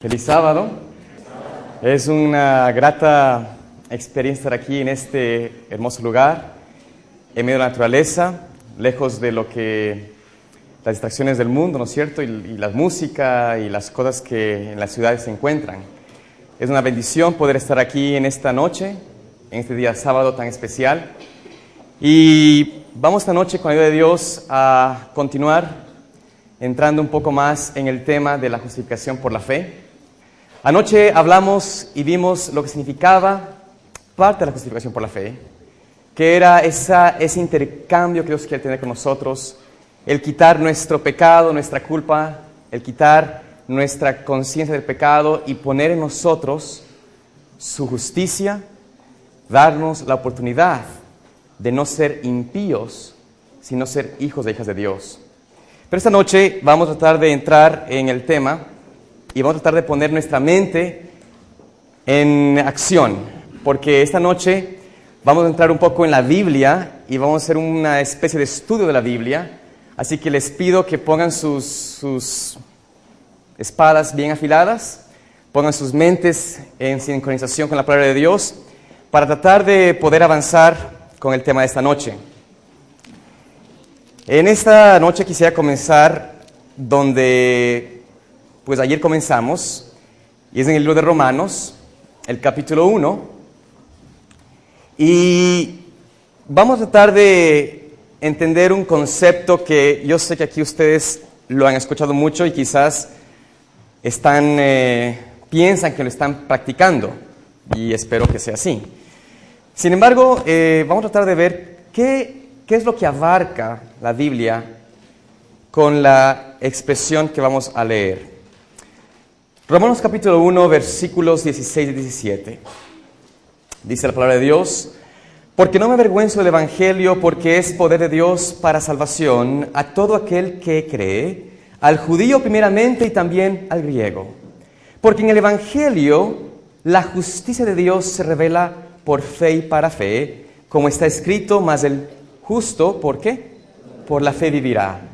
Feliz sábado. Es una grata experiencia estar aquí en este hermoso lugar, en medio de la naturaleza, lejos de las distracciones del mundo, ¿no es cierto? Y la música y las cosas que en las ciudades se encuentran. Es una bendición poder estar aquí en esta noche, en este día sábado tan especial. Y vamos esta noche, con la ayuda de Dios, a continuar entrando un poco más en el tema de la justificación por la fe. Anoche hablamos y vimos lo que significaba parte de la justificación por la fe, que era ese intercambio que Dios quiere tener con nosotros, el quitar nuestro pecado, nuestra culpa, el quitar nuestra conciencia del pecado y poner en nosotros su justicia, darnos la oportunidad de no ser impíos, sino ser hijos e hijas de Dios. Pero esta noche vamos a tratar de entrar en el tema y vamos a tratar de poner nuestra mente en acción, porque esta noche vamos a entrar un poco en la Biblia y vamos a hacer una especie de estudio de la Biblia. Así que les pido que pongan sus espadas bien afiladas, pongan sus mentes en sincronización con la palabra de Dios para tratar de poder avanzar con el tema de esta noche. En esta noche quisiera comenzar donde pues ayer comenzamos, y es en el libro de Romanos, el capítulo 1, y vamos a tratar de entender un concepto que yo sé que aquí ustedes lo han escuchado mucho y quizás piensan que lo están practicando, y espero que sea así. Sin embargo, vamos a tratar de ver qué es lo que abarca la Biblia con la expresión que vamos a leer. Romanos capítulo 1, versículos 16 y 17. Dice la palabra de Dios: porque no me avergüenzo del Evangelio, porque es poder de Dios para salvación a todo aquel que cree, al judío primeramente y también al griego. Porque en el Evangelio la justicia de Dios se revela por fe y para fe, como está escrito, mas el justo, ¿por qué? Por la fe vivirá.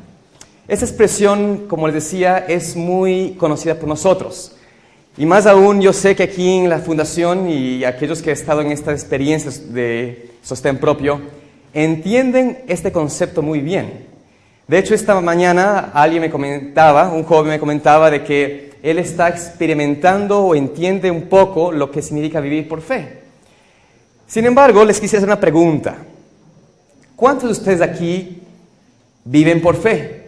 Esta expresión, como les decía, es muy conocida por nosotros. Y más aún, yo sé que aquí en la Fundación y aquellos que han estado en estas experiencias de sostén propio, entienden este concepto muy bien. De hecho, esta mañana un joven me comentaba de que él está experimentando o entiende un poco lo que significa vivir por fe. Sin embargo, les quisiera hacer una pregunta. ¿Cuántos de ustedes aquí viven por fe?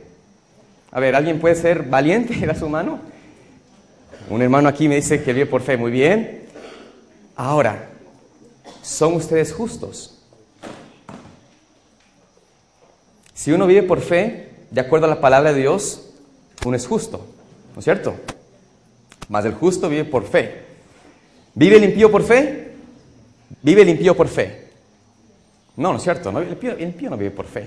A ver, ¿alguien puede ser valiente? ¿Da su mano? Un hermano aquí me dice que vive por fe. Muy bien. Ahora, ¿son ustedes justos? Si uno vive por fe, de acuerdo a la palabra de Dios, uno es justo, ¿no es cierto? Mas el justo vive por fe. ¿Vive el impío por fe? ¿Vive el impío por fe? No, no es cierto. El impío no vive por fe.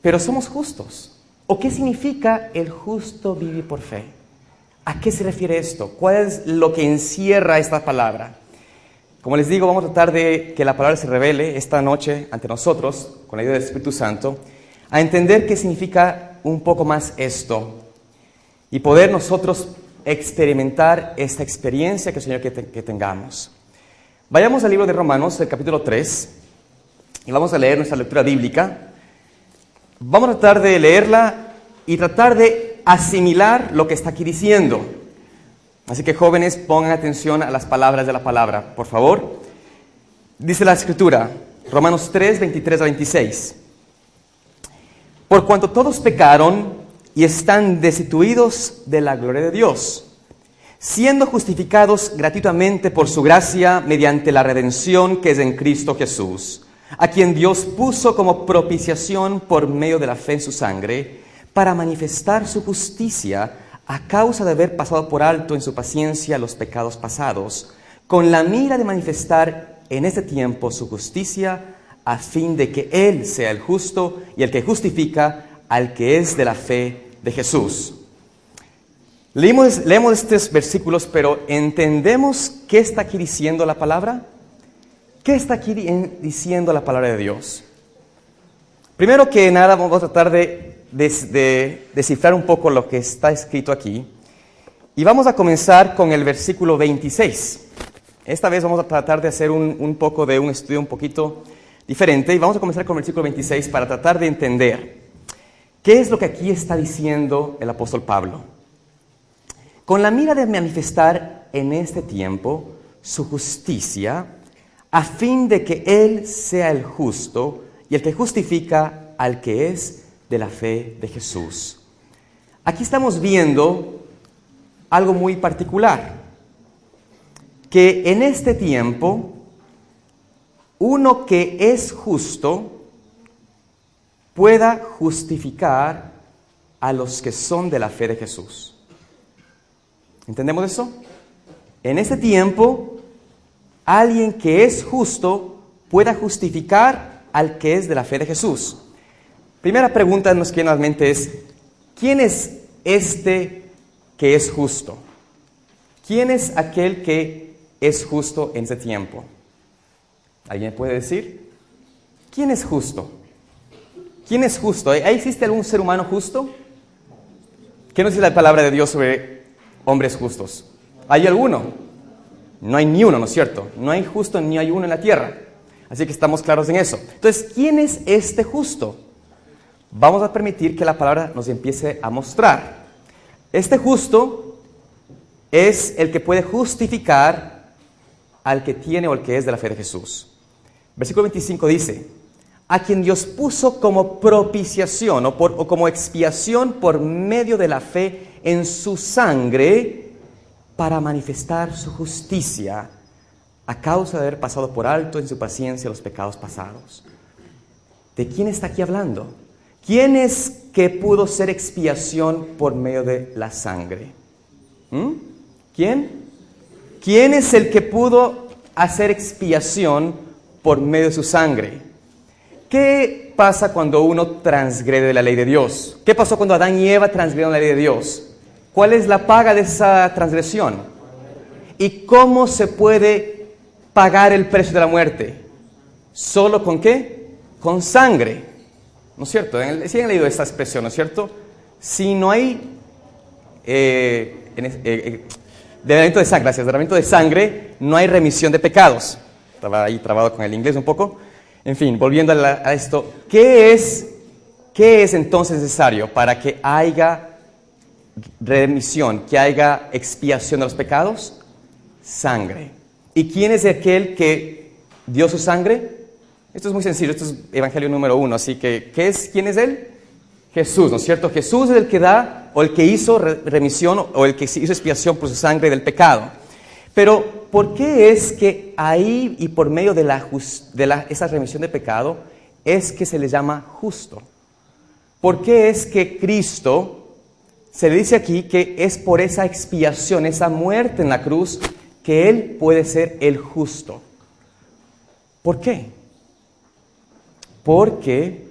Pero somos justos. ¿O qué significa el justo vive por fe? ¿A qué se refiere esto? ¿Cuál es lo que encierra esta palabra? Como les digo, vamos a tratar de que la palabra se revele esta noche ante nosotros, con la ayuda del Espíritu Santo, a entender qué significa un poco más esto y poder nosotros experimentar esta experiencia que el Señor quiere que tengamos. Vayamos al libro de Romanos, el capítulo 3, y vamos a leer nuestra lectura bíblica. Vamos a tratar de leerla y tratar de asimilar lo que está aquí diciendo. Así que jóvenes, pongan atención a las palabras de la palabra, por favor. Dice la Escritura, Romanos 3, 23 a 26. Por cuanto todos pecaron y están destituidos de la gloria de Dios, siendo justificados gratuitamente por su gracia mediante la redención que es en Cristo Jesús, a quien Dios puso como propiciación por medio de la fe en su sangre, para manifestar su justicia a causa de haber pasado por alto en su paciencia los pecados pasados, con la mira de manifestar en este tiempo su justicia, a fin de que Él sea el justo y el que justifica al que es de la fe de Jesús. Leemos estos versículos, pero ¿entendemos qué está aquí diciendo la palabra? ¿Qué está aquí diciendo la palabra de Dios? Primero que nada, vamos a tratar de descifrar un poco lo que está escrito aquí. Y vamos a comenzar con el versículo 26. Esta vez vamos a tratar de hacer un poco de un estudio un poquito diferente. Y vamos a comenzar con el versículo 26 para tratar de entender qué es lo que aquí está diciendo el apóstol Pablo. Con la mira de manifestar en este tiempo su justicia, a fin de que Él sea el justo y el que justifica al que es de la fe de Jesús. Aquí estamos viendo algo muy particular, que en este tiempo, uno que es justo pueda justificar a los que son de la fe de Jesús. ¿Entendemos eso? En este tiempo, alguien que es justo pueda justificar al que es de la fe de Jesús. Primera pregunta que nos viene a la mente es, ¿quién es este que es justo? ¿Quién es aquel que es justo en ese tiempo? ¿Alguien puede decir? ¿Quién es justo? ¿Quién es justo? ¿Existe algún ser humano justo? ¿Qué nos dice la palabra de Dios sobre hombres justos? ¿Hay alguno? No hay ni uno, ¿no es cierto? No hay justo ni hay uno en la tierra. Así que estamos claros en eso. Entonces, ¿quién es este justo? Vamos a permitir que la palabra nos empiece a mostrar. Este justo es el que puede justificar al que tiene o al que es de la fe de Jesús. Versículo 25 dice, a quien Dios puso como propiciación o como expiación por medio de la fe en su sangre para manifestar su justicia a causa de haber pasado por alto en su paciencia los pecados pasados. ¿De quién está aquí hablando? ¿Quién es que pudo ser expiación por medio de la sangre? ¿Quién? ¿Quién es el que pudo hacer expiación por medio de su sangre? ¿Qué pasa cuando uno transgrede la ley de Dios? ¿Qué pasó cuando Adán y Eva transgredieron la ley de Dios? ¿Cuál es la paga de esa transgresión? ¿Y cómo se puede pagar el precio de la muerte? ¿Solo con qué? Con sangre. ¿No es cierto? Sí han leído esta expresión, ¿no es cierto? Si no hay derramamiento de sangre, gracias, derramamiento de sangre, no hay remisión de pecados. Estaba ahí trabado con el inglés un poco. En fin, volviendo a esto, ¿qué es entonces necesario para que haya remisión, que haya expiación de los pecados? Sangre. ¿Y quién es aquel que dio su sangre? Esto es muy sencillo, esto es Evangelio número 1, así que ¿quién es Él? Jesús, ¿no es cierto? Jesús es el que da, o el que hizo remisión, o el que hizo expiación por su sangre del pecado. Pero, ¿por qué es que ahí y por medio de esa remisión de pecado es que se le llama justo? ¿Por qué es que Cristo, se le dice aquí que es por esa expiación, esa muerte en la cruz, que Él puede ser el justo? ¿Por qué? Porque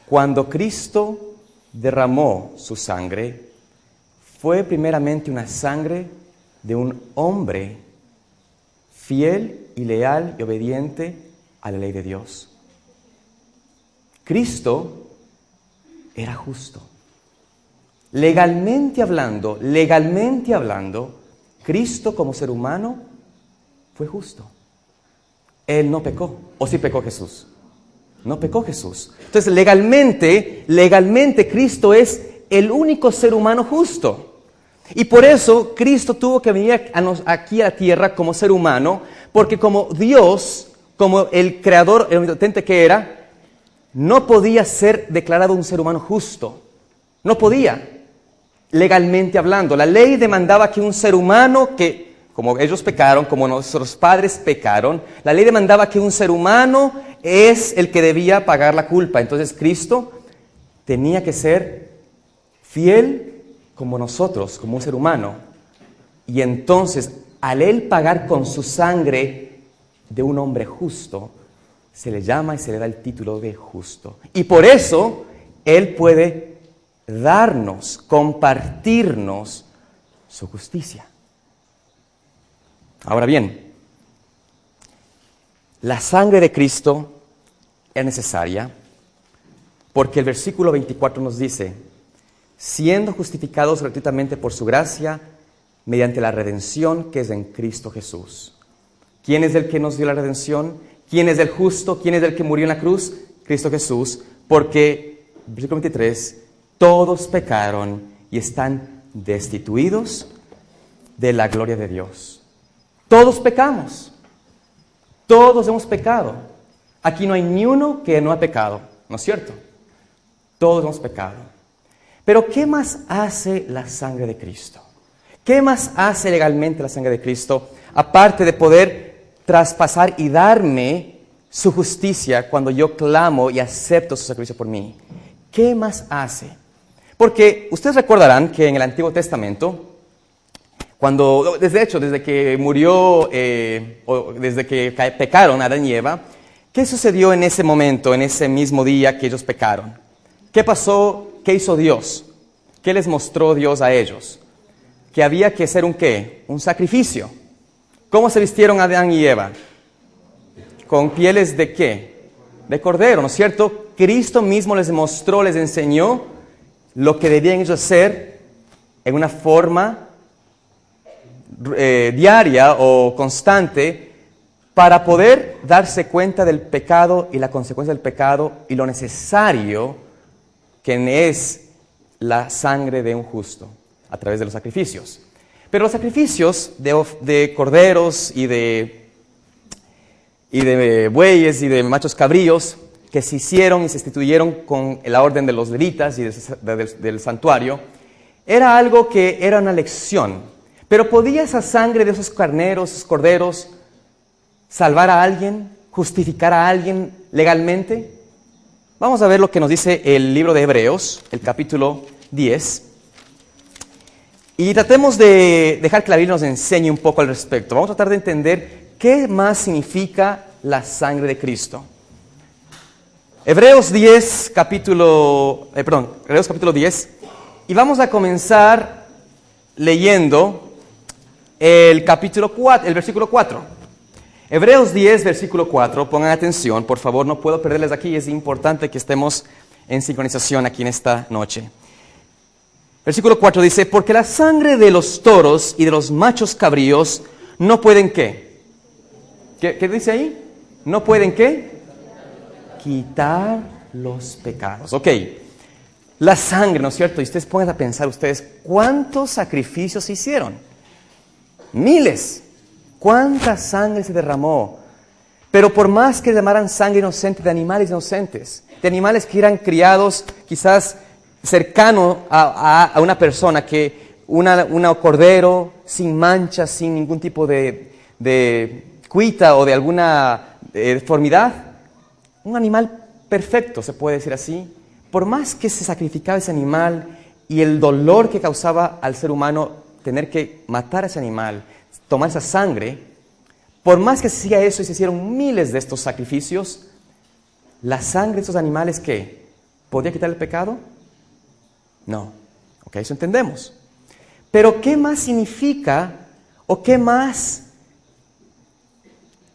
cuando Cristo derramó su sangre, fue primeramente una sangre de un hombre fiel y leal y obediente a la ley de Dios. Cristo era justo. Legalmente hablando, Cristo como ser humano fue justo. Él no pecó. ¿O sí pecó Jesús? No pecó Jesús. Entonces, legalmente Cristo es el único ser humano justo. Y por eso Cristo tuvo que venir aquí a la tierra como ser humano, porque como Dios, como el creador, el omnipotente que era, no podía ser declarado un ser humano justo. No podía, legalmente hablando. La ley demandaba que un ser humano que, como ellos pecaron, como nuestros padres pecaron, la ley demandaba que un ser humano es el que debía pagar la culpa. Entonces Cristo tenía que ser fiel como nosotros, como un ser humano. Y entonces, al Él pagar con su sangre de un hombre justo, se le llama y se le da el título de justo. Y por eso, Él puede darnos, compartirnos su justicia. Ahora bien, la sangre de Cristo es necesaria porque el versículo 24 nos dice, siendo justificados gratuitamente por su gracia, mediante la redención que es en Cristo Jesús. ¿Quién es el que nos dio la redención? ¿Quién es el justo? ¿Quién es el que murió en la cruz? Cristo Jesús. Porque, versículo 23, todos pecaron y están destituidos de la gloria de Dios. Todos pecamos. Todos hemos pecado. Aquí no hay ni uno que no ha pecado, ¿no es cierto? Todos hemos pecado. Pero ¿qué más hace la sangre de Cristo? ¿Qué más hace legalmente la sangre de Cristo? Aparte de poder traspasar y darme su justicia cuando yo clamo y acepto su sacrificio por mí. ¿Qué más hace? Porque ustedes recordarán que en el Antiguo Testamento, desde que murió, o desde que pecaron Adán y Eva, ¿qué sucedió en ese momento, en ese mismo día que ellos pecaron? ¿Qué pasó? ¿Qué hizo Dios? ¿Qué les mostró Dios a ellos? Que había que hacer un ¿qué? Un sacrificio. ¿Cómo se vistieron Adán y Eva? ¿Con pieles de qué? De cordero, ¿no es cierto? Cristo mismo les mostró, les enseñó lo que debían ellos hacer en una forma diaria o constante para poder darse cuenta del pecado y la consecuencia del pecado y lo necesario que es la sangre de un justo a través de los sacrificios. Pero los sacrificios de corderos y de bueyes y de machos cabríos que se hicieron y se instituyeron con la orden de los levitas y del santuario, era algo que era una lección. Pero ¿podía esa sangre de esos carneros, esos corderos, salvar a alguien, justificar a alguien legalmente? Vamos a ver lo que nos dice el libro de Hebreos, el capítulo 10. Y tratemos de dejar que la Biblia nos enseñe un poco al respecto. Vamos a tratar de entender qué más significa la sangre de Cristo. Hebreos capítulo 10. Y vamos a comenzar leyendo el versículo 4. Hebreos 10, versículo 4. Pongan atención, por favor, no puedo perderles aquí. Es importante que estemos en sincronización aquí en esta noche. Versículo 4 dice, porque la sangre de los toros y de los machos cabríos no pueden ¿qué? ¿Qué dice ahí? No pueden ¿qué? Quitar los pecados. Ok, la sangre, ¿no es cierto? Y ustedes pongan a pensar ¿cuántos sacrificios se hicieron? Miles. ¿Cuánta sangre se derramó? Pero por más que llamaran sangre inocente de animales inocentes, de animales que eran criados quizás cercano a una persona, que una cordero sin manchas, sin ningún tipo de cuita o de alguna deformidad, un animal perfecto, se puede decir así. Por más que se sacrificaba ese animal y el dolor que causaba al ser humano tener que matar a ese animal, tomar esa sangre, por más que se hacía eso y se hicieron miles de estos sacrificios, la sangre de esos animales, ¿qué? ¿Podía quitar el pecado? No. Ok, eso entendemos. Pero ¿qué más significa o qué más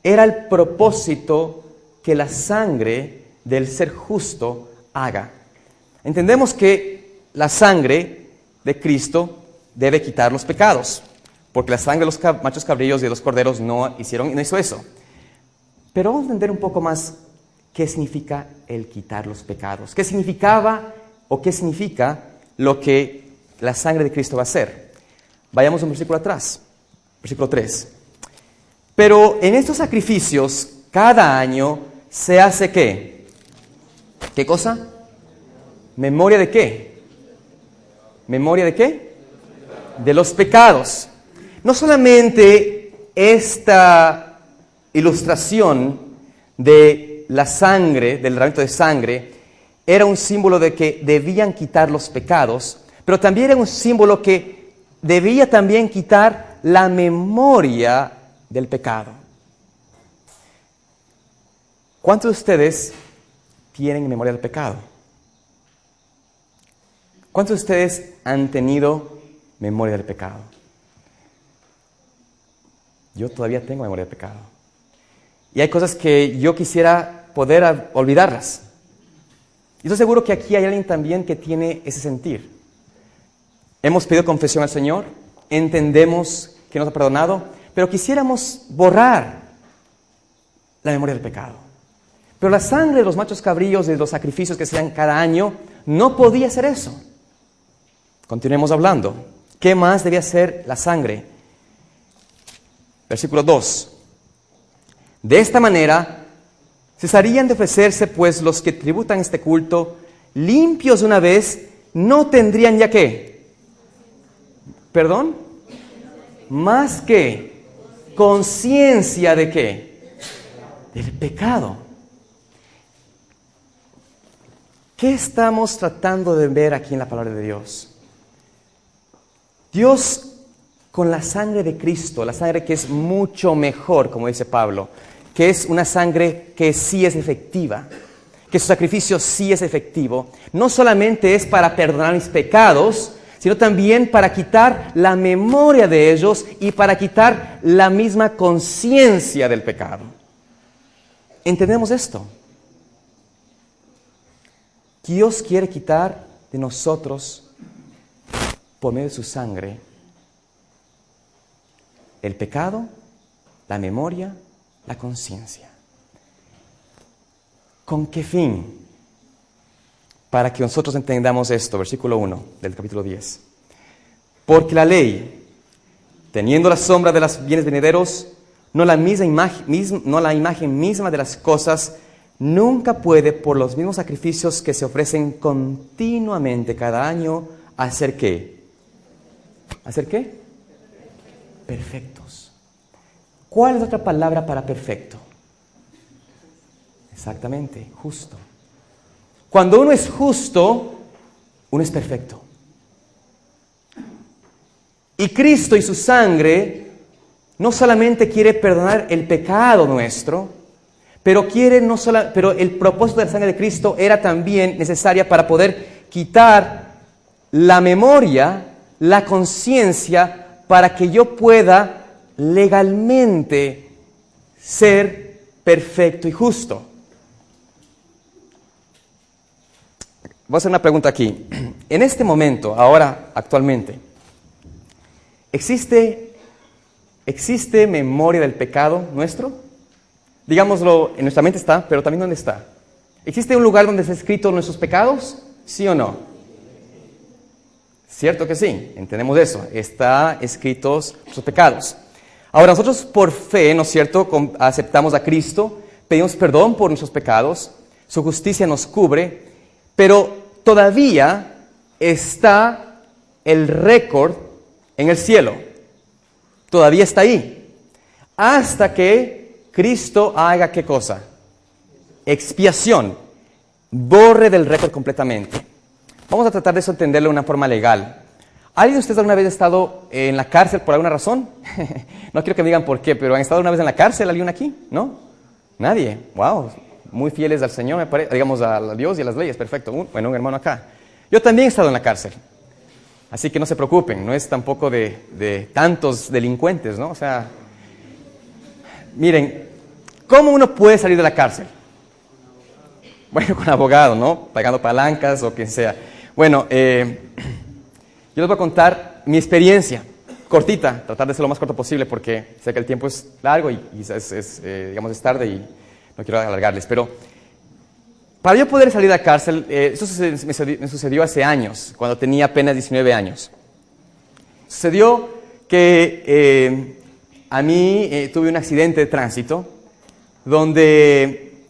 era el propósito que la sangre del ser justo haga? Entendemos que la sangre de Cristo debe quitar los pecados, porque la sangre de los machos cabríos y de los corderos no hizo eso. Pero vamos a entender un poco más qué significa el quitar los pecados. ¿Qué significaba o qué significa lo que la sangre de Cristo va a hacer? Vayamos un versículo atrás, versículo 3. Pero en estos sacrificios, cada año se hace ¿qué? ¿Qué cosa? ¿Memoria de qué? ¿Memoria de qué? De los pecados. No solamente esta ilustración de la sangre, del derramamiento de sangre, era un símbolo de que debían quitar los pecados, pero también era un símbolo que debía también quitar la memoria del pecado. ¿Cuántos de ustedes tienen memoria del pecado? ¿Cuántos de ustedes han tenido memoria del pecado? Yo todavía tengo memoria del pecado. Y hay cosas que yo quisiera poder olvidarlas. Y estoy seguro que aquí hay alguien también que tiene ese sentir. hemos pedido confesión al Señor, entendemos que nos ha perdonado, pero quisiéramos borrar la memoria del pecado. Pero la sangre de los machos cabríos, de los sacrificios que se dan cada año, no podía hacer eso. Continuemos hablando. ¿Qué más debía hacer la sangre? Versículo 2. De esta manera, cesarían de ofrecerse, pues los que tributan este culto, limpios de una vez, no tendrían ya qué. ¿Perdón? Más que conciencia de qué. Del pecado. ¿Qué estamos tratando de ver aquí en la palabra de Dios? Dios, con la sangre de Cristo, la sangre que es mucho mejor, como dice Pablo, que es una sangre que sí es efectiva, que su sacrificio sí es efectivo, no solamente es para perdonar mis pecados, sino también para quitar la memoria de ellos y para quitar la misma conciencia del pecado. ¿Entendemos esto? Dios quiere quitar de nosotros, por medio de su sangre, el pecado, la memoria, la conciencia. ¿Con qué fin? Para que nosotros entendamos esto, versículo 1 del capítulo 10. Porque la ley, teniendo la sombra de los bienes venideros, no la imagen misma de las cosas, nunca puede, por los mismos sacrificios que se ofrecen continuamente cada año, hacer ¿qué? ¿Hacer qué? Perfectos. ¿Cuál es otra palabra para perfecto? Exactamente, justo. Cuando uno es justo, uno es perfecto. Y Cristo y su sangre no solamente quiere perdonar el pecado nuestro, pero el propósito de la sangre de Cristo era también necesaria para poder quitar la memoria, la conciencia, para que yo pueda legalmente ser perfecto y justo. Voy a hacer una pregunta aquí. En este momento, ahora, actualmente, ¿existe memoria del pecado nuestro? Digámoslo, en nuestra mente está, pero también ¿dónde está? ¿Existe un lugar donde está escrito nuestros pecados? ¿Sí o no? Cierto que sí, entendemos eso. Está escritos nuestros pecados. Ahora, nosotros por fe, ¿no es cierto?, aceptamos a Cristo, pedimos perdón por nuestros pecados, su justicia nos cubre, pero todavía está el récord en el cielo. Todavía está ahí. Hasta que Cristo haga ¿qué cosa? Expiación. Borre del récord completamente. Vamos a tratar de eso entenderlo de una forma legal. ¿Alguien de ustedes alguna vez ha estado en la cárcel por alguna razón? No quiero que me digan por qué, pero ¿han estado una vez en la cárcel alguien aquí? ¿No? Nadie. Wow. Muy fieles al Señor, me parece, digamos a Dios y a las leyes. Perfecto. Bueno, un hermano acá. Yo también he estado en la cárcel. Así que no se preocupen, no es tampoco de tantos delincuentes, ¿no? O sea, miren, ¿cómo uno puede salir de la cárcel? Bueno, con abogado, ¿no? Pagando palancas o quien sea. Bueno, yo les voy a contar mi experiencia, cortita, tratar de ser lo más corto posible porque sé que el tiempo es largo y digamos, es tarde y no quiero alargarles. Pero para yo poder salir de la cárcel, eso me sucedió hace años, cuando tenía apenas 19 años. Sucedió que a mí tuve un accidente de tránsito donde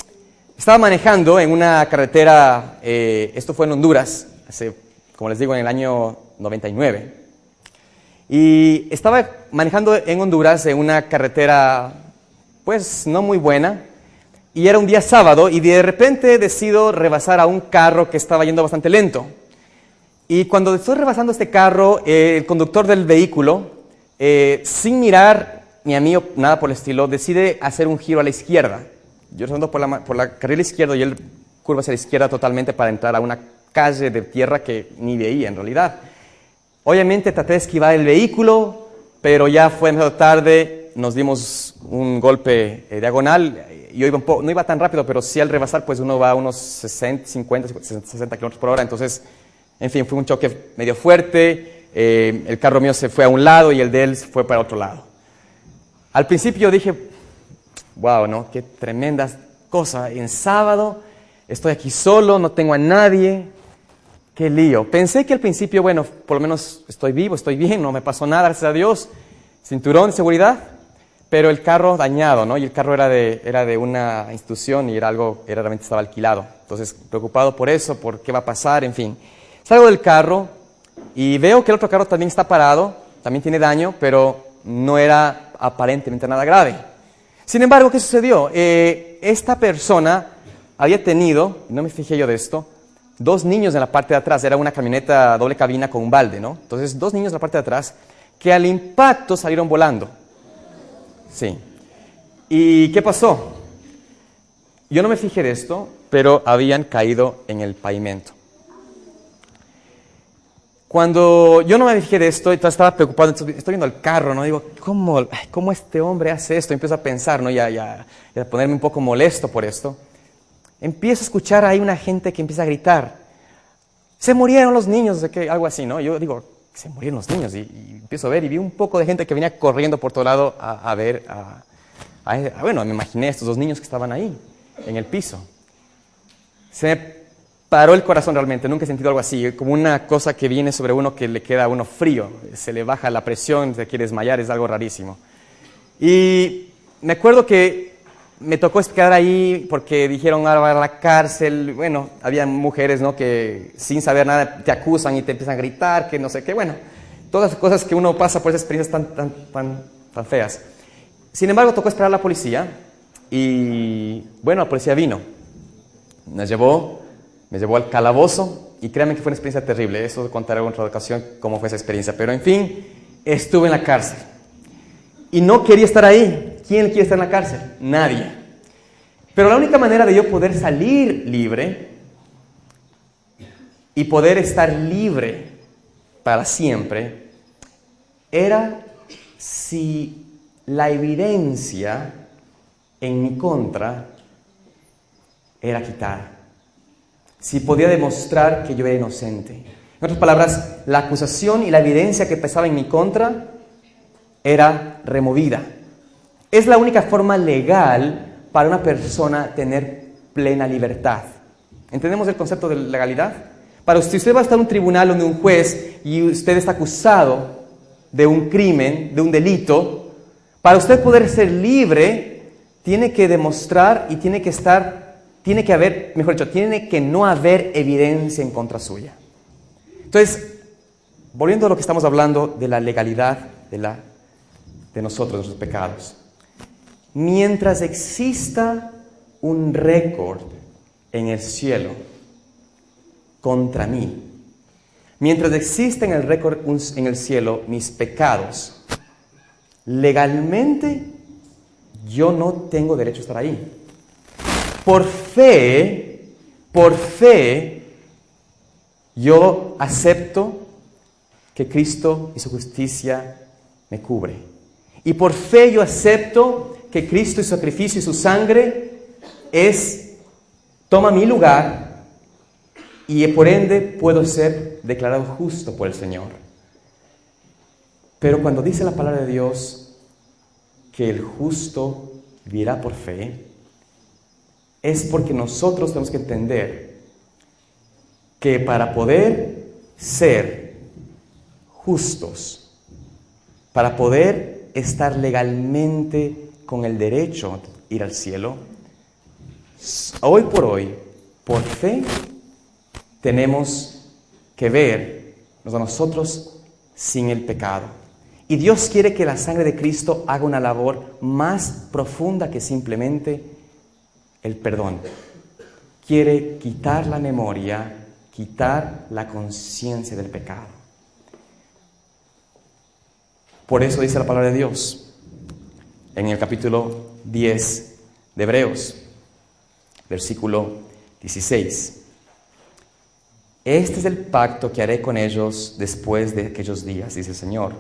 estaba manejando en una carretera, esto fue en Honduras, como les digo, en el año 99. Y estaba manejando en Honduras en una carretera, pues, no muy buena. Y era un día sábado y de repente decido rebasar a un carro que estaba yendo bastante lento. Y cuando estoy rebasando este carro, el conductor del vehículo, sin mirar ni a mí o nada por el estilo, decide hacer un giro a la izquierda. Yo ando por la carril izquierdo y él curva hacia la izquierda totalmente para entrar a una calle de tierra que ni veía en realidad. Obviamente traté de esquivar el vehículo, pero ya fue demasiado tarde, nos dimos un golpe diagonal. Yo no iba tan rápido, pero sí al rebasar, pues uno va a unos 60, 50, 60 kilómetros por hora. Entonces, en fin, fue un choque medio fuerte. el carro mío se fue a un lado y el de él se fue para otro lado. Al principio dije, wow, ¿no? Qué tremenda cosa. En sábado estoy aquí solo, no tengo a nadie. Qué lío. Pensé que al principio, bueno, por lo menos estoy vivo, estoy bien, no me pasó nada, gracias a Dios. Cinturón de seguridad, pero el carro dañado, ¿no? Y el carro era de una institución y realmente estaba alquilado. Entonces, preocupado por eso, por qué va a pasar, en fin. Salgo del carro y veo que el otro carro también está parado, también tiene daño, pero no era aparentemente nada grave. Sin embargo, ¿qué sucedió? Esta persona había tenido, no me fijé yo de esto, 2 niños en la parte de atrás. Era una camioneta doble cabina con un balde, ¿no? Entonces, 2 niños en la parte de atrás que al impacto salieron volando. Sí. ¿Y qué pasó? Yo no me fijé de esto, pero habían caído en el pavimento. Cuando yo no me fijé de esto, entonces estaba preocupado, estoy viendo el carro, ¿no? Digo, ¿cómo este hombre hace esto? Empiezo a pensar, ¿no? Y a ponerme un poco molesto por esto. Empiezo a escuchar ahí una gente que empieza a gritar, se murieron los niños, algo así, ¿no? Yo digo, se murieron los niños, y empiezo a ver, y vi un poco de gente que venía corriendo por todo lado a ver, bueno, me imaginé estos 2 niños que estaban ahí, en el piso. Se me paró el corazón realmente, nunca he sentido algo así, como una cosa que viene sobre uno que le queda a uno frío, se le baja la presión, se quiere desmayar, es algo rarísimo. Y me acuerdo que me tocó quedar ahí porque dijeron, ahora va a la cárcel. Bueno, había mujeres, ¿no?, que sin saber nada te acusan y te empiezan a gritar, que no sé qué. Bueno, todas las cosas que uno pasa por esas experiencias tan feas. Sin embargo, tocó esperar a la policía y, bueno, la policía vino. Me llevó al calabozo y créanme que fue una experiencia terrible. Eso contaré en otra ocasión cómo fue esa experiencia. Pero, en fin, estuve en la cárcel y no quería estar ahí. ¿Quién quiere estar en la cárcel? Nadie. Pero la única manera de yo poder salir libre y poder estar libre para siempre era si la evidencia en mi contra era quitada. Si podía demostrar que yo era inocente. En otras palabras, la acusación y la evidencia que pesaba en mi contra era removida. Es la única forma legal para una persona tener plena libertad. ¿Entendemos el concepto de legalidad? Para usted va a estar en un tribunal donde un juez y usted está acusado de un crimen, de un delito. Para usted poder ser libre, tiene que demostrar y tiene que haber, mejor dicho, tiene que no haber evidencia en contra suya. Entonces, volviendo a lo que estamos hablando de la legalidad de nosotros, de nuestros pecados. Mientras exista un récord en el cielo contra mí, mientras exista en el récord en el cielo mis pecados, legalmente yo no tengo derecho a estar ahí. Por fe, yo acepto que Cristo y su justicia me cubre. Y por fe yo acepto que Cristo y su sacrificio y su sangre toma mi lugar y por ende puedo ser declarado justo por el Señor. Pero cuando dice la palabra de Dios que el justo vivirá por fe, es porque nosotros tenemos que entender que para poder ser justos, para poder estar legalmente con el derecho a ir al cielo, hoy por hoy, por fe, tenemos que vernos a nosotros sin el pecado. Y Dios quiere que la sangre de Cristo haga una labor más profunda que simplemente el perdón. Quiere quitar la memoria, quitar la conciencia del pecado. Por eso dice la palabra de Dios en el capítulo 10 de Hebreos, versículo 16. Este es el pacto que haré con ellos después de aquellos días, dice el Señor.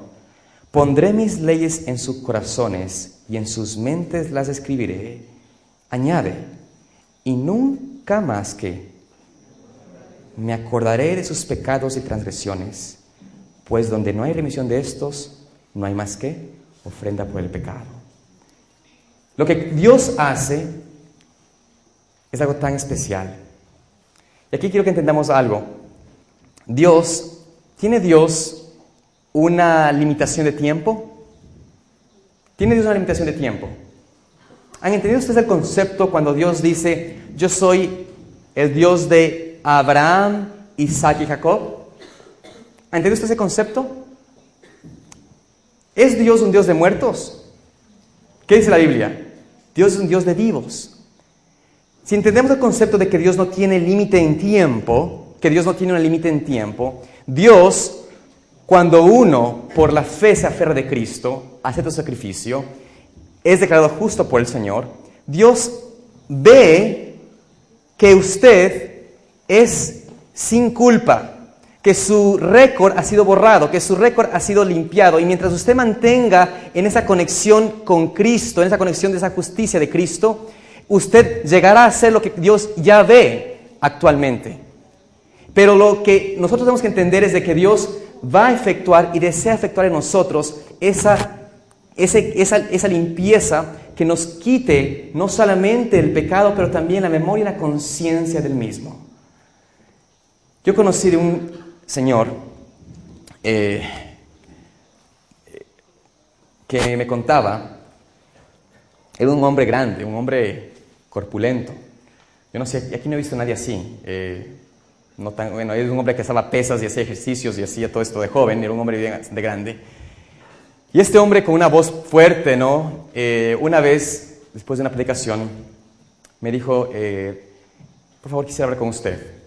Pondré mis leyes en sus corazones y en sus mentes las escribiré. Añade, y nunca más que me acordaré de sus pecados y transgresiones, pues donde no hay remisión de estos, no hay más que ofrenda por el pecado. Lo que Dios hace es algo tan especial. Y aquí quiero que entendamos algo. ¿Tiene Dios una limitación de tiempo? ¿Tiene Dios una limitación de tiempo? ¿Han entendido ustedes el concepto cuando Dios dice, yo soy el Dios de Abraham, Isaac y Jacob? ¿Han entendido ustedes ese concepto? ¿Es Dios un Dios de muertos? ¿Qué dice la Biblia? Dios es un Dios de vivos. Si entendemos el concepto de que Dios no tiene límite en tiempo, Dios, cuando uno por la fe se aferra de Cristo, acepta su sacrificio, es declarado justo por el Señor, Dios ve que usted es sin culpa, que su récord ha sido borrado, que su récord ha sido limpiado, y mientras usted mantenga en esa conexión con Cristo, en esa conexión de esa justicia de Cristo, usted llegará a ser lo que Dios ya ve actualmente. Pero lo que nosotros tenemos que entender es de que Dios va a efectuar y desea efectuar en nosotros esa limpieza que nos quite no solamente el pecado, pero también la memoria y la conciencia del mismo. Yo conocí de un señor que me contaba, era un hombre grande, un hombre corpulento. Yo no sé, aquí no he visto a nadie así. No tan, bueno, era un hombre que hacía pesas y hacía ejercicios y hacía todo esto de joven, era un hombre bien de grande. Y este hombre con una voz fuerte, ¿no? Una vez, después de una predicación, me dijo, por favor, quisiera hablar con usted.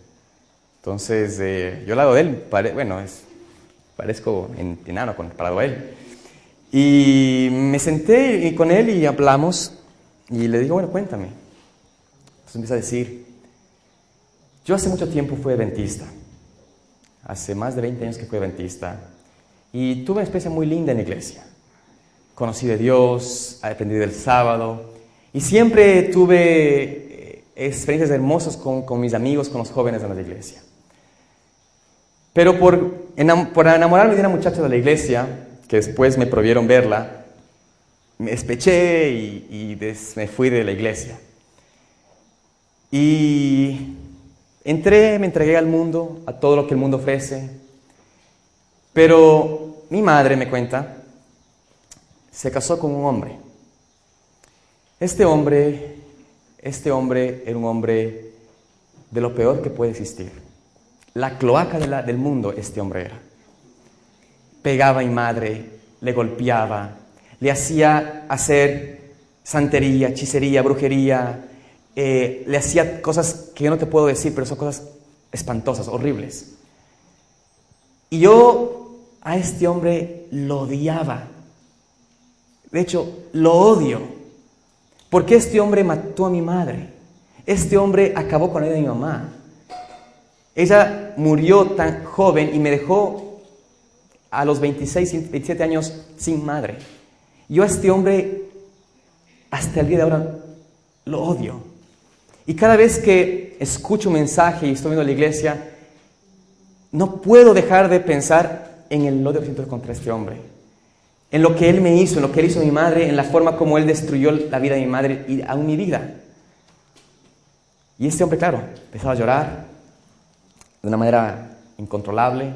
Entonces, yo al lado de él, parezco enano comparado a él. Y me senté con él y hablamos, y le digo, bueno, cuéntame. Entonces empieza a decir, yo hace mucho tiempo fui adventista, hace más de 20 años que fui adventista, y tuve una experiencia muy linda en la iglesia. Conocí de Dios, aprendí del sábado, y siempre tuve experiencias hermosas con mis amigos, con los jóvenes de la iglesia. Pero por enamorarme de una muchacha de la iglesia, que después me prohibieron verla, me despeché y me fui de la iglesia. Y me entregué al mundo, a todo lo que el mundo ofrece. Pero mi madre me cuenta, se casó con un hombre. Este hombre era un hombre de lo peor que puede existir. La cloaca del mundo este hombre era. Pegaba a mi madre, le golpeaba, le hacía hacer santería, hechicería, brujería, le hacía cosas que yo no te puedo decir, pero son cosas espantosas, horribles. Y yo a este hombre lo odiaba. De hecho, lo odio. Porque este hombre mató a mi madre. Este hombre acabó con la vida de mi mamá. Ella murió tan joven y me dejó a los 26, 27 años sin madre. Yo a este hombre, hasta el día de ahora, lo odio. Y cada vez que escucho un mensaje y estoy viendo la iglesia, no puedo dejar de pensar en el odio que siento contra este hombre. En lo que él me hizo, en lo que él hizo a mi madre, en la forma como él destruyó la vida de mi madre y aún mi vida. Y este hombre, claro, empezaba a llorar de una manera incontrolable.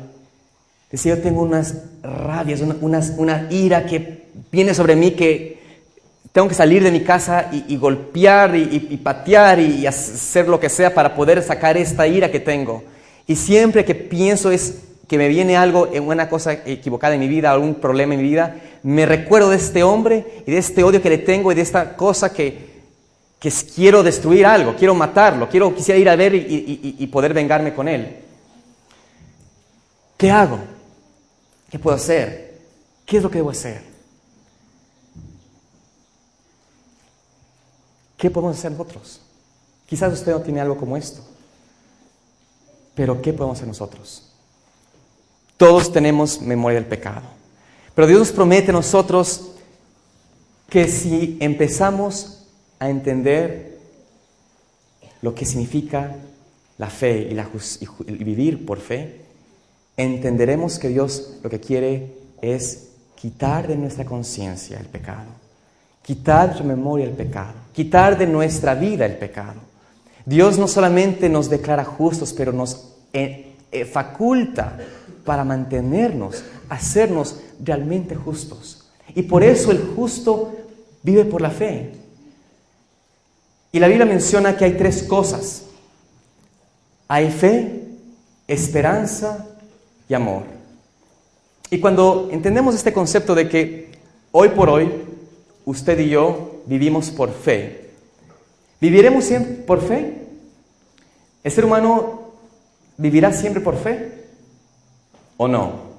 Decía, yo tengo unas rabias, una ira que viene sobre mí, que tengo que salir de mi casa y golpear y patear y hacer lo que sea para poder sacar esta ira que tengo. Y siempre que pienso es que me viene algo, una cosa equivocada en mi vida, algún problema en mi vida, me recuerdo de este hombre y de este odio que le tengo y de esta cosa que quiero destruir algo, quiero matarlo, quisiera ir a ver y poder vengarme con él. ¿Qué hago? ¿Qué puedo hacer? ¿Qué es lo que debo hacer? ¿Qué podemos hacer nosotros? Quizás usted no tiene algo como esto, pero ¿qué podemos hacer nosotros? Todos tenemos memoria del pecado, pero Dios nos promete a nosotros que si empezamos a entender lo que significa la fe y vivir por fe, entenderemos que Dios lo que quiere es quitar de nuestra conciencia el pecado, quitar de nuestra memoria el pecado, quitar de nuestra vida el pecado. Dios no solamente nos declara justos, pero nos faculta para mantenernos, hacernos realmente justos. Y por eso el justo vive por la fe. Y la Biblia menciona que hay 3 cosas. Hay fe, esperanza y amor. Y cuando entendemos este concepto de que hoy por hoy, usted y yo vivimos por fe, ¿viviremos siempre por fe? ¿El ser humano vivirá siempre por fe o no?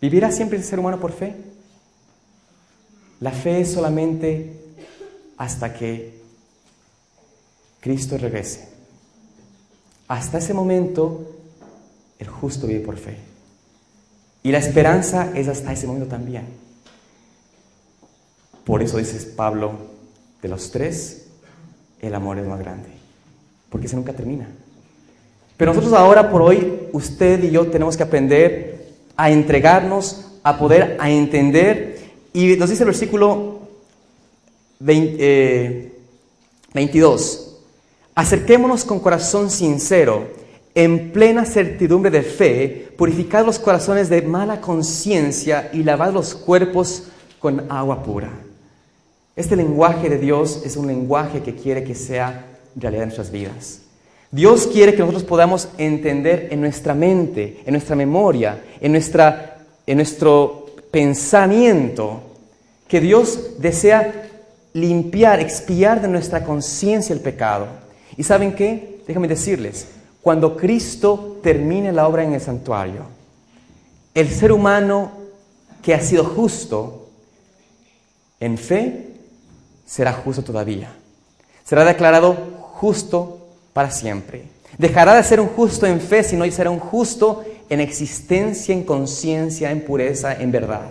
¿Vivirá siempre el ser humano por fe? La fe es solamente hasta que Cristo regrese. Hasta ese momento, el justo vive por fe. Y la esperanza es hasta ese momento también. Por eso dice Pablo, de los 3, el amor es más grande. Porque ese nunca termina. Pero nosotros ahora por hoy, usted y yo tenemos que aprender a entregarnos, a poder, a entender. Y nos dice el versículo 22. Acerquémonos con corazón sincero, en plena certidumbre de fe, purificad los corazones de mala conciencia y lavad los cuerpos con agua pura. Este lenguaje de Dios es un lenguaje que quiere que sea realidad en nuestras vidas. Dios quiere que nosotros podamos entender en nuestra mente, en nuestra memoria, en nuestro pensamiento, que Dios desea limpiar, expiar de nuestra conciencia el pecado. ¿Y saben qué? Déjenme decirles, cuando Cristo termine la obra en el santuario, el ser humano que ha sido justo en fe será justo todavía. Será declarado justo para siempre. Dejará de ser un justo en fe, sino que será un justo en existencia, en conciencia, en pureza, en verdad.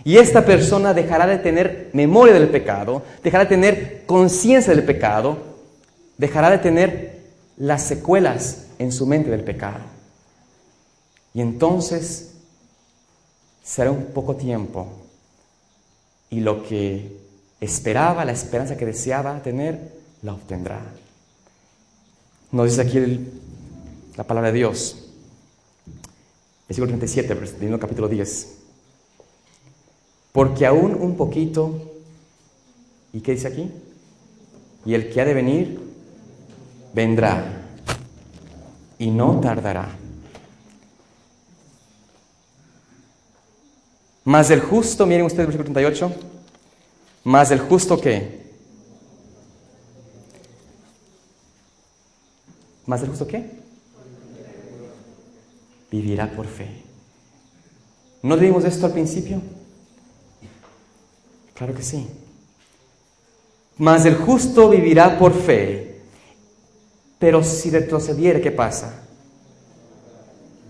Y esta persona dejará de tener memoria del pecado, dejará de tener conciencia del pecado, dejará de tener las secuelas en su mente del pecado. Y entonces será un poco tiempo y lo que esperaba, la esperanza que deseaba tener, la obtendrá. Nos dice aquí la palabra de Dios, versículo 37, del capítulo 10. Porque aún un poquito, ¿y qué dice aquí? Y el que ha de venir, vendrá, y no tardará. Mas el justo, miren ustedes el versículo 38, mas el justo ¿qué? ¿Mas el justo qué? Vivirá por fe. ¿No leímos esto al principio? Claro que sí. Mas el justo vivirá por fe. Pero si retrocediere, ¿qué pasa?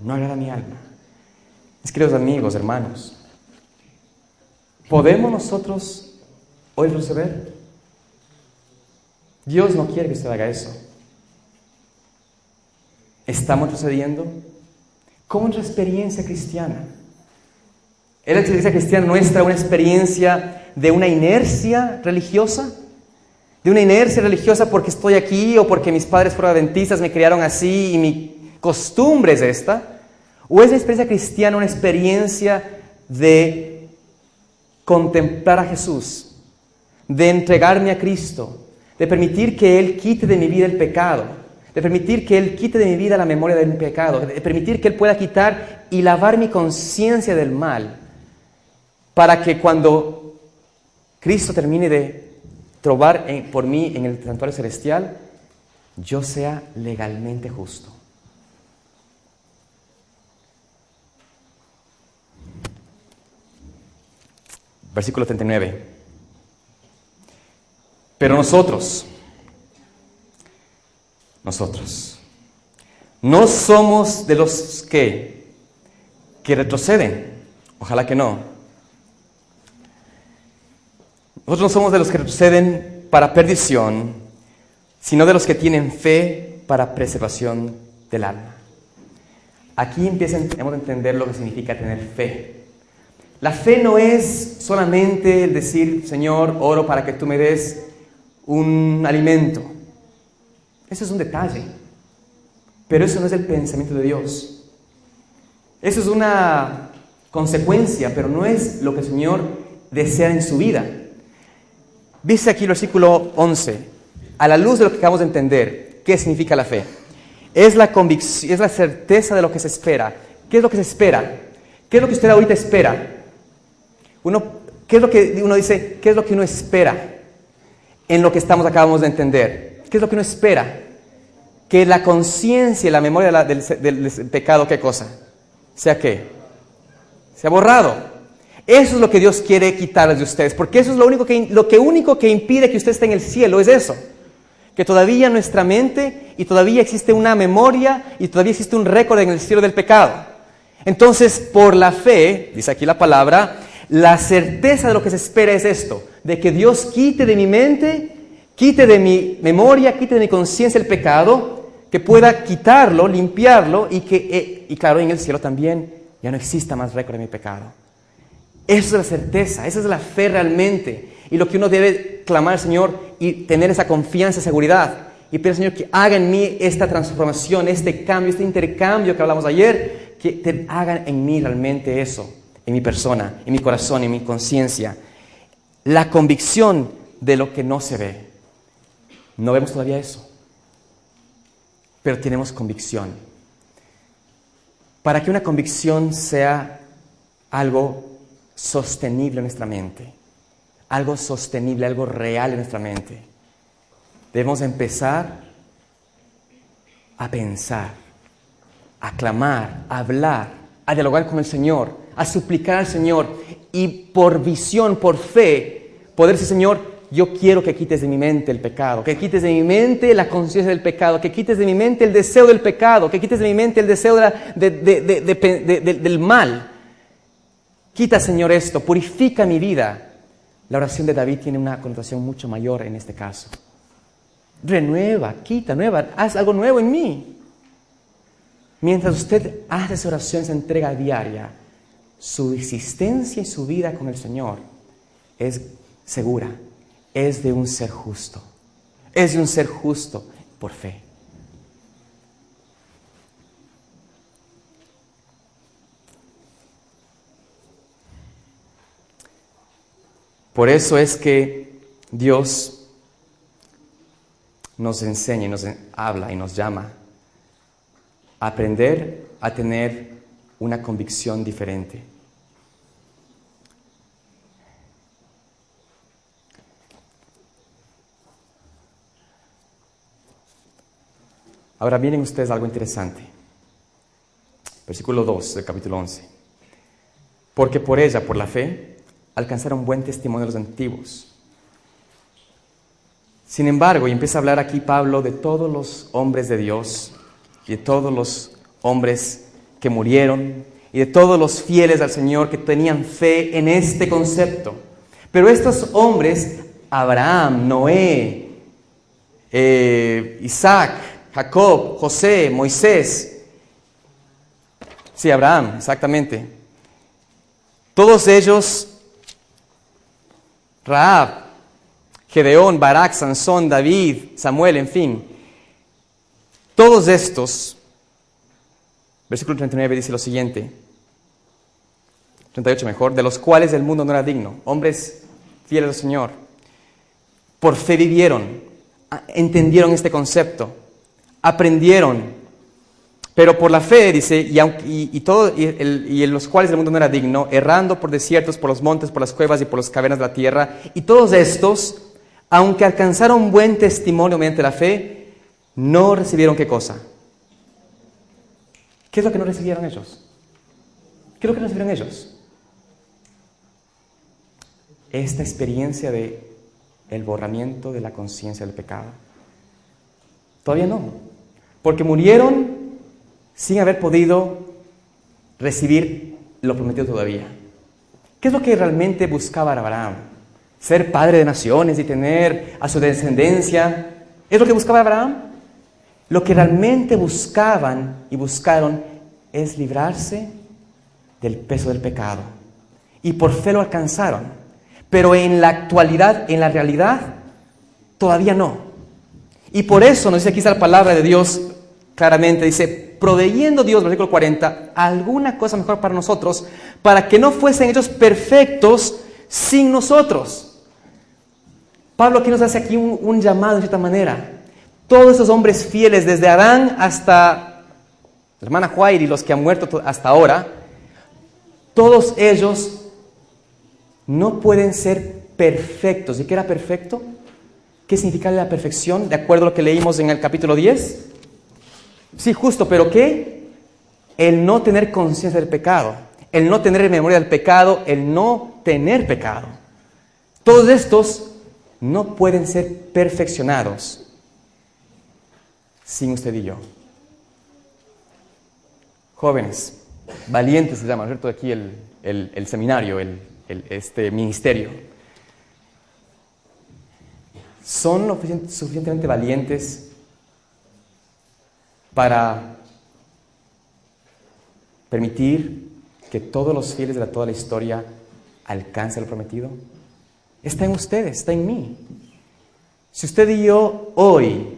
No agrada mi alma. Mis queridos amigos, hermanos, ¿podemos nosotros hoy retroceder? Dios no quiere que usted haga eso. ¿Estamos retrocediendo? ¿Cómo es nuestra experiencia cristiana? ¿Es la experiencia cristiana nuestra una experiencia de una inercia religiosa? ¿De una inercia religiosa porque estoy aquí o porque mis padres fueron adventistas, me criaron así y mi costumbre es esta? ¿O es la experiencia cristiana una experiencia de contemplar a Jesús, de entregarme a Cristo, de permitir que Él quite de mi vida el pecado, de permitir que Él quite de mi vida la memoria del pecado, de permitir que Él pueda quitar y lavar mi conciencia del mal, para que cuando Cristo termine de trobar por mí en el santuario celestial, yo sea legalmente justo? Versículo 39. Pero nosotros no somos de los que retroceden. Ojalá que no. Nosotros no somos de los que retroceden para perdición, sino de los que tienen fe para preservación del alma. aquí empezamos a entender lo que significa tener fe. La fe no es solamente el decir, Señor, oro para que tú me des un alimento. Eso es un detalle. Pero eso no es el pensamiento de Dios. Eso es una consecuencia, pero no es lo que el Señor desea en su vida. Dice aquí el versículo 11, a la luz de lo que acabamos de entender, ¿qué significa la fe? Es la convicción, es la certeza de lo que se espera. ¿Qué es lo que se espera? ¿Qué es lo que usted ahorita espera? ¿Qué es lo que uno dice? ¿Qué es lo que uno espera en lo que acabamos de entender? ¿Qué es lo que uno espera? Que la conciencia y la memoria del pecado, ¿qué cosa? ¿Sea qué? Sea borrado. Eso es lo que Dios quiere quitarles de ustedes, porque eso es lo único que impide que usted esté en el cielo, es eso. Que todavía nuestra mente y todavía existe una memoria y todavía existe un récord en el cielo del pecado. Entonces, por la fe, dice aquí la palabra, la certeza de lo que se espera es esto, de que Dios quite de mi mente, quite de mi memoria, quite de mi conciencia el pecado, que pueda quitarlo, limpiarlo y claro, en el cielo también ya no exista más récord de mi pecado. Esa es la certeza, esa es la fe realmente. Y lo que uno debe clamar al Señor y tener esa confianza, seguridad. Y pedir al Señor que haga en mí esta transformación, este cambio, este intercambio que hablamos ayer, que hagan en mí realmente eso, en mi persona, en mi corazón, en mi conciencia. La convicción de lo que no se ve. No vemos todavía eso, pero tenemos convicción. Para que una convicción sea algo sostenible en nuestra mente, algo sostenible, algo real en nuestra mente, debemos empezar a pensar, a clamar, a hablar, a dialogar con el Señor, a suplicar al Señor y por visión, por fe, poder decir, Señor, yo quiero que quites de mi mente el pecado, que quites de mi mente la conciencia del pecado, que quites de mi mente el deseo del pecado, que quites de mi mente el deseo del mal. Quita, Señor, esto, purifica mi vida. La oración de David tiene una connotación mucho mayor en este caso. Renueva, quita, haz algo nuevo en mí. Mientras usted hace esa oración, esa entrega diaria, su existencia y su vida con el Señor es segura, es de un ser justo, es de un ser justo por fe. Por eso es que Dios nos enseña, nos habla y nos llama a aprender a tener una convicción diferente. Ahora miren ustedes algo interesante. Versículo 2 del capítulo 11. Porque por ella, por la fe, alcanzaron buen testimonio los antiguos. Sin embargo, y empieza a hablar aquí Pablo de todos los hombres de Dios, y de todos los hombres que murieron, y de todos los fieles al Señor que tenían fe en este concepto. Pero estos hombres, Abraham, Noé, Isaac, Jacob, José, Moisés, sí, Abraham, exactamente. Todos ellos, Rahab, Gedeón, Barak, Sansón, David, Samuel, en fin. Todos estos, versículo 39 dice lo siguiente, 38 mejor, de los cuales el mundo no era digno, hombres fieles al Señor, por fe vivieron, entendieron este concepto, aprendieron, pero por la fe, dice, y en los cuales el mundo no era digno, errando por desiertos, por los montes, por las cuevas y por las cavernas de la tierra, y todos estos, aunque alcanzaron buen testimonio mediante la fe, no recibieron ¿qué cosa? ¿Qué es lo que no recibieron ellos? ¿Qué es lo que no recibieron ellos? Esta experiencia de el borramiento de la conciencia del pecado. Todavía no, porque murieron sin haber podido recibir lo prometido todavía. ¿Qué es lo que realmente buscaba Abraham? Ser padre de naciones y tener a su descendencia. ¿Es lo que buscaba Abraham? Lo que realmente buscaban y buscaron es librarse del peso del pecado. Y por fe lo alcanzaron. Pero en la actualidad, en la realidad, todavía no. Y por eso nos dice aquí está la palabra de Dios claramente. Dice, proveyendo Dios, versículo 40, alguna cosa mejor para nosotros, para que no fuesen hechos perfectos sin nosotros. Pablo aquí nos hace aquí un llamado de cierta manera. Todos esos hombres fieles, desde Adán hasta la hermana Juair y los que han muerto hasta ahora, todos ellos no pueden ser perfectos. ¿Y qué era perfecto? ¿Qué significa la perfección? De acuerdo a lo que leímos en el capítulo 10. Sí, justo, pero ¿qué? El no tener conciencia del pecado, el no tener memoria del pecado, el no tener pecado. Todos estos no pueden ser perfeccionados sin usted y yo. Jóvenes, valientes se llama, ¿cierto? Aquí el seminario, este ministerio. ¿Son suficientemente valientes para permitir que todos los fieles de toda la historia alcancen lo prometido? Está en ustedes, está en mí. Si usted y yo hoy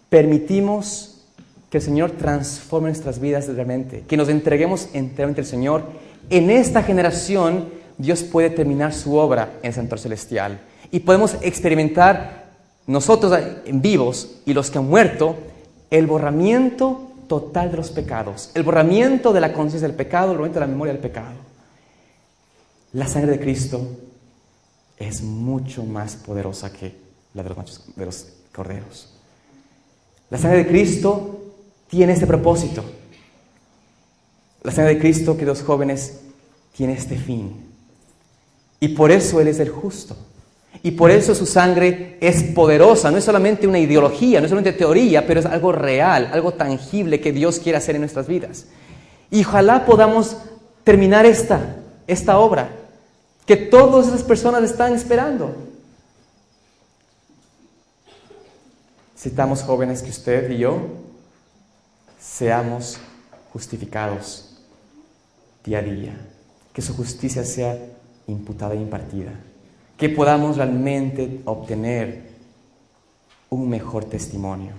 permitimos que el Señor transforme nuestras vidas realmente, que nos entreguemos enteramente al Señor, en esta generación Dios puede terminar su obra en el santuario celestial y podemos experimentar nosotros en vivos y los que han muerto el borramiento total de los pecados, el borramiento de la conciencia del pecado, el borramiento de la memoria del pecado. La sangre de Cristo es mucho más poderosa que la de los corderos. La sangre de Cristo tiene este propósito. La sangre de Cristo, queridos jóvenes, tiene este fin. Y por eso Él es el justo. Y por eso su sangre es poderosa. No es solamente una ideología, no es solamente teoría, pero es algo real, algo tangible que Dios quiere hacer en nuestras vidas. Y ojalá podamos terminar esta obra que todas esas personas están esperando. Necesitamos, jóvenes, que usted y yo seamos justificados día a día, que su justicia sea imputada e impartida, que podamos realmente obtener un mejor testimonio,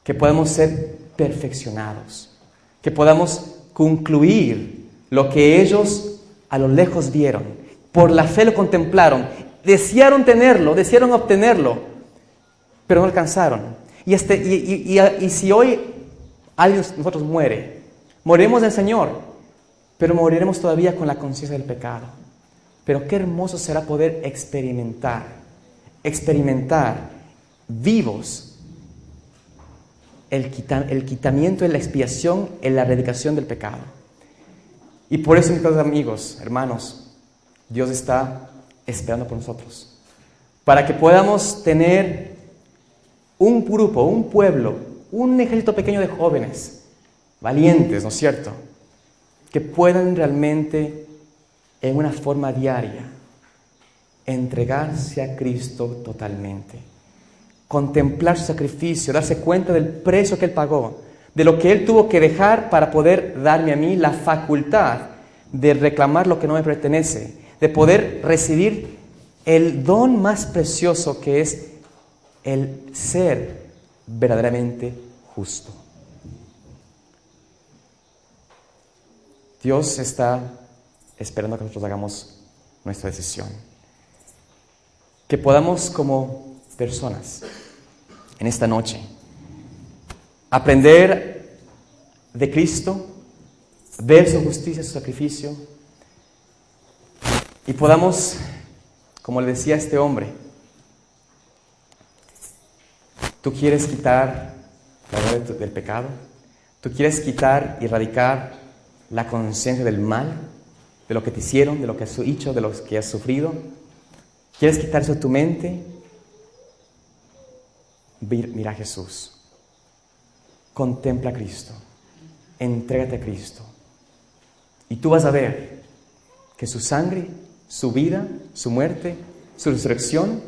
que podamos ser perfeccionados, que podamos concluir lo que ellos a lo lejos vieron, por la fe lo contemplaron, desearon tenerlo, desearon obtenerlo, pero no alcanzaron. Y si hoy alguien de nosotros muere, moriremos del Señor, pero moriremos todavía con la conciencia del pecado. Pero qué hermoso será poder experimentar vivos el quitamiento, la expiación, la erradicación del pecado. Y por eso, mis queridos amigos, hermanos, Dios está esperando por nosotros, para que podamos tener un grupo, un pueblo, un ejército pequeño de jóvenes, valientes, ¿no es cierto?, que puedan realmente, en una forma diaria, entregarse a Cristo totalmente, contemplar su sacrificio, darse cuenta del precio que Él pagó, de lo que Él tuvo que dejar para poder darme a mí la facultad de reclamar lo que no me pertenece, de poder recibir el don más precioso que es el ser verdaderamente justo. Dios está esperando que nosotros hagamos nuestra decisión. Que podamos como personas en esta noche aprender de Cristo, ver su justicia, su sacrificio, y podamos, como le decía a este hombre, ¿tú quieres quitar la verdad del pecado? ¿Tú quieres quitar y erradicar la conciencia del mal, de lo que te hicieron, de lo que has hecho, de lo que has sufrido? ¿Quieres quitar eso de tu mente? Mira a Jesús. Contempla a Cristo. Entrégate a Cristo. Y tú vas a ver que su sangre, su vida, su muerte, su resurrección,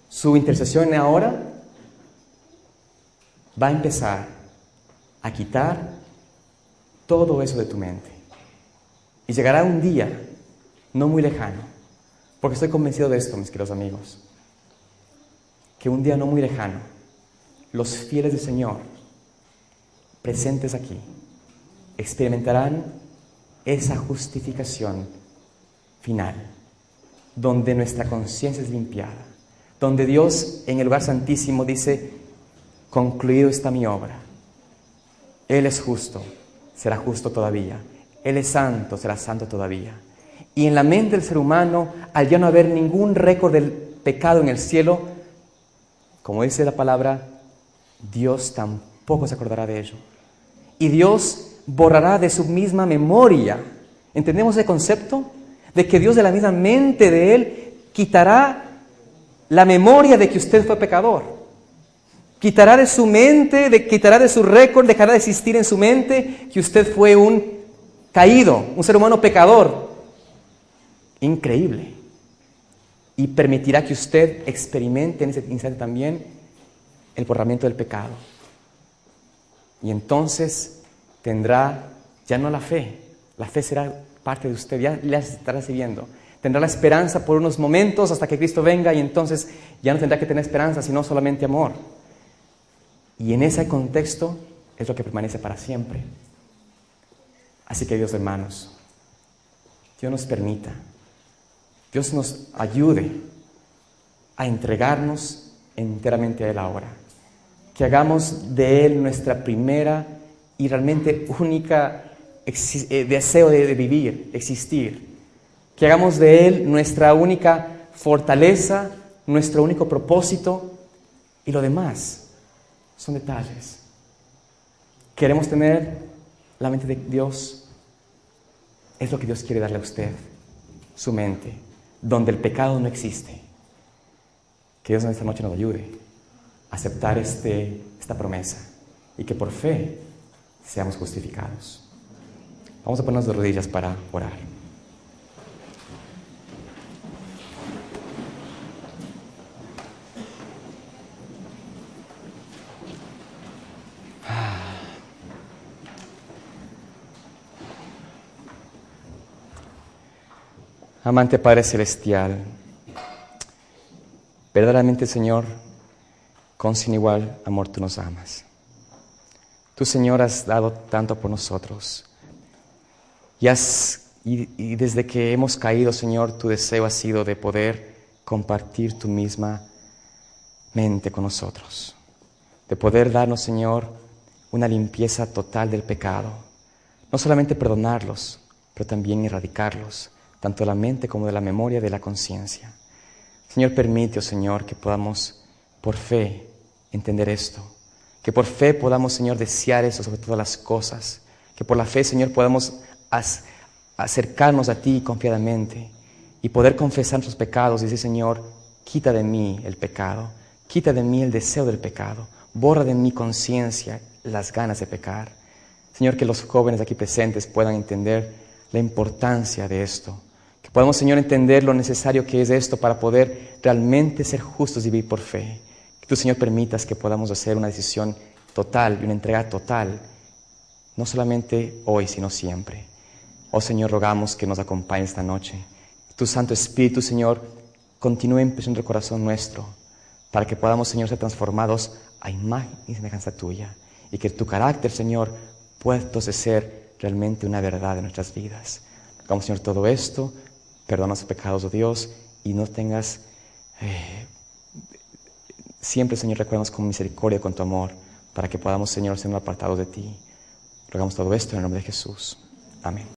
su intercesión ahora va a empezar a quitar todo eso de tu mente. Y llegará un día, no muy lejano, porque estoy convencido de esto, mis queridos amigos, que un día no muy lejano, los fieles del Señor, presentes aquí, experimentarán esa justificación final, donde nuestra conciencia es limpiada, donde Dios en el lugar santísimo dice: concluido está mi obra. Él es justo, será justo todavía. Él es santo, será santo todavía. Y en la mente del ser humano, al ya no haber ningún récord del pecado en el cielo, como dice la palabra, Dios tampoco se acordará de ello. Y Dios borrará de su misma memoria. ¿Entendemos ese concepto? De que Dios de la misma mente de Él quitará la memoria de que usted fue pecador. Quitará de su mente, quitará de su récord, dejará de existir en su mente que usted fue un caído, un ser humano pecador. Increíble. Y permitirá que usted experimente en ese instante también el borramiento del pecado. Y entonces tendrá ya no la fe será parte de usted, ya la estará recibiendo. Tendrá la esperanza por unos momentos hasta que Cristo venga, y entonces ya no tendrá que tener esperanza, sino solamente amor. Y en ese contexto es lo que permanece para siempre. Así que Dios, hermanos, Dios nos permita, Dios nos ayude a entregarnos enteramente a Él ahora. Que hagamos de Él nuestra primera y realmente única deseo de vivir, existir. Que hagamos de Él nuestra única fortaleza, nuestro único propósito, y lo demás son detalles. Queremos tener la mente de Dios. Es lo que Dios quiere darle a usted, su mente, donde el pecado no existe. Que Dios en esta noche nos ayude a aceptar esta promesa y que por fe seamos justificados. Vamos a ponernos de rodillas para orar. Amante Padre Celestial, verdaderamente, Señor, con sin igual amor tú nos amas. Tú, Señor, has dado tanto por nosotros. Y desde que hemos caído, Señor, tu deseo ha sido de poder compartir tu misma mente con nosotros. De poder darnos, Señor, una limpieza total del pecado. No solamente perdonarlos, pero también erradicarlos, tanto de la mente como de la memoria, de la conciencia. Señor, permite, oh Señor, que podamos por fe entender esto. Que por fe podamos, Señor, desear eso sobre todas las cosas. Que por la fe, Señor, podamos acercarnos a ti confiadamente y poder confesar nuestros pecados y decir: Señor, quita de mí el pecado, quita de mí el deseo del pecado, borra de mi conciencia las ganas de pecar. Señor, que los jóvenes aquí presentes puedan entender la importancia de esto. Que podamos, Señor, entender lo necesario que es esto para poder realmente ser justos y vivir por fe. Que tú, Señor, permitas que podamos hacer una decisión total y una entrega total, no solamente hoy, sino siempre. Oh Señor, rogamos que nos acompañe esta noche. Tu Santo Espíritu, Señor, continúe impresionando el corazón nuestro, para que podamos, Señor, ser transformados a imagen y semejanza tuya, y que tu carácter, Señor, pueda entonces ser realmente una verdad en nuestras vidas. Rogamos, Señor, todo esto. Perdona los pecados, oh Dios, y no tengas siempre, Señor, recuérdanos con misericordia, con tu amor, para que podamos, Señor, ser apartados de ti. Rogamos todo esto en el nombre de Jesús. Amén.